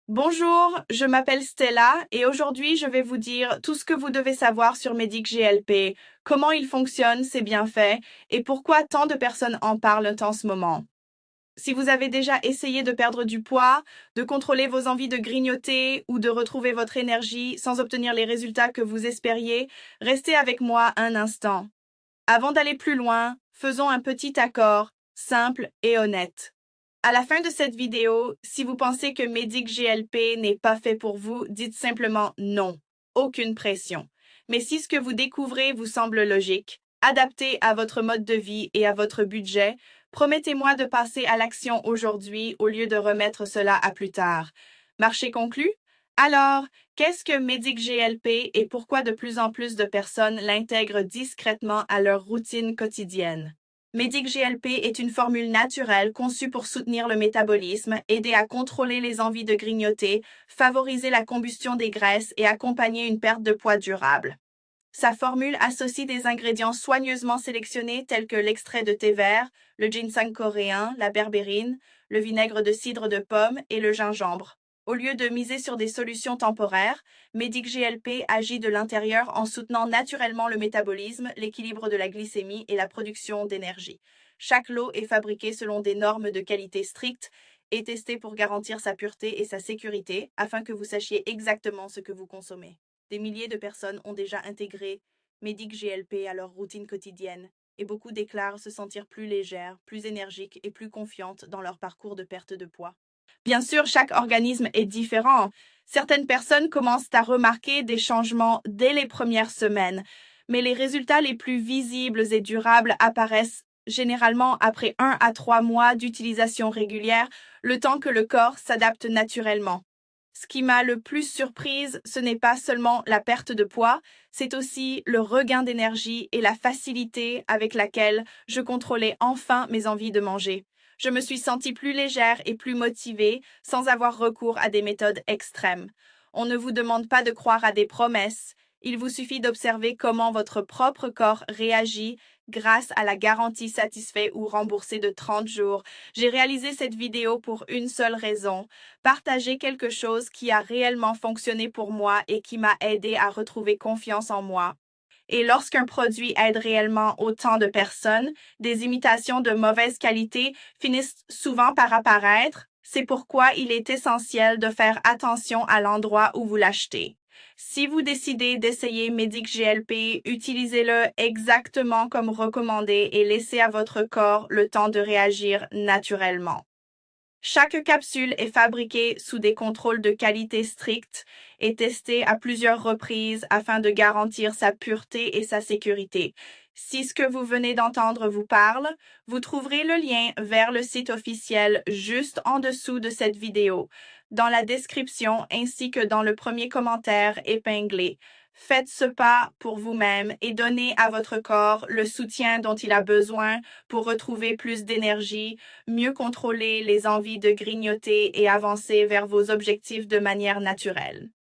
Bonjour, je m'appelle Stella et aujourd'hui je vais vous dire tout ce que vous devez savoir sur Medic GLP, comment il fonctionne, ses bienfaits et pourquoi tant de personnes en parlent en ce moment. Si vous avez déjà essayé de perdre du poids, de contrôler vos envies de grignoter ou de retrouver votre énergie sans obtenir les résultats que vous espériez, restez avec moi un instant. Avant d'aller plus loin, faisons un petit accord, simple et honnête. À la fin de cette vidéo, si vous pensez que Medic GLP n'est pas fait pour vous, dites simplement non. Aucune pression. Mais si ce que vous découvrez vous semble logique, adapté à votre mode de vie et à votre budget, promettez-moi de passer à l'action aujourd'hui au lieu de remettre cela à plus tard. Marché conclu? Alors, qu'est-ce que Medic GLP et pourquoi de plus en plus de personnes l'intègrent discrètement à leur routine quotidienne? Medic GLP est une formule naturelle conçue pour soutenir le métabolisme, aider à contrôler les envies de grignoter, favoriser la combustion des graisses et accompagner une perte de poids durable. Sa formule associe des ingrédients soigneusement sélectionnés tels que l'extrait de thé vert, le ginseng coréen, la berbérine, le vinaigre de cidre de pomme et le gingembre. Au lieu de miser sur des solutions temporaires, Medic GLP agit de l'intérieur en soutenant naturellement le métabolisme, l'équilibre de la glycémie et la production d'énergie. Chaque lot est fabriqué selon des normes de qualité strictes et testé pour garantir sa pureté et sa sécurité afin que vous sachiez exactement ce que vous consommez. Des milliers de personnes ont déjà intégré Medic GLP à leur routine quotidienne et beaucoup déclarent se sentir plus légères, plus énergiques et plus confiantes dans leur parcours de perte de poids. Bien sûr, chaque organisme est différent. Certaines personnes commencent à remarquer des changements dès les premières semaines, mais les résultats les plus visibles et durables apparaissent généralement après 1 à 3 mois d'utilisation régulière, le temps que le corps s'adapte naturellement. Ce qui m'a le plus surprise, ce n'est pas seulement la perte de poids, c'est aussi le regain d'énergie et la facilité avec laquelle je contrôlais enfin mes envies de manger. Je me suis sentie plus légère et plus motivée sans avoir recours à des méthodes extrêmes. On ne vous demande pas de croire à des promesses. Il vous suffit d'observer comment votre propre corps réagit grâce à la garantie satisfait ou remboursée de 30 jours. J'ai réalisé cette vidéo pour une seule raison, partager quelque chose qui a réellement fonctionné pour moi et qui m'a aidé à retrouver confiance en moi. Et lorsqu'un produit aide réellement autant de personnes, des imitations de mauvaise qualité finissent souvent par apparaître. C'est pourquoi il est essentiel de faire attention à l'endroit où vous l'achetez. Si vous décidez d'essayer Medic GLP, utilisez-le exactement comme recommandé et laissez à votre corps le temps de réagir naturellement. Chaque capsule est fabriquée sous des contrôles de qualité stricts et testée à plusieurs reprises afin de garantir sa pureté et sa sécurité. Si ce que vous venez d'entendre vous parle, vous trouverez le lien vers le site officiel juste en dessous de cette vidéo, dans la description ainsi que dans le premier commentaire épinglé. Faites ce pas pour vous-même et donnez à votre corps le soutien dont il a besoin pour retrouver plus d'énergie, mieux contrôler les envies de grignoter et avancer vers vos objectifs de manière naturelle.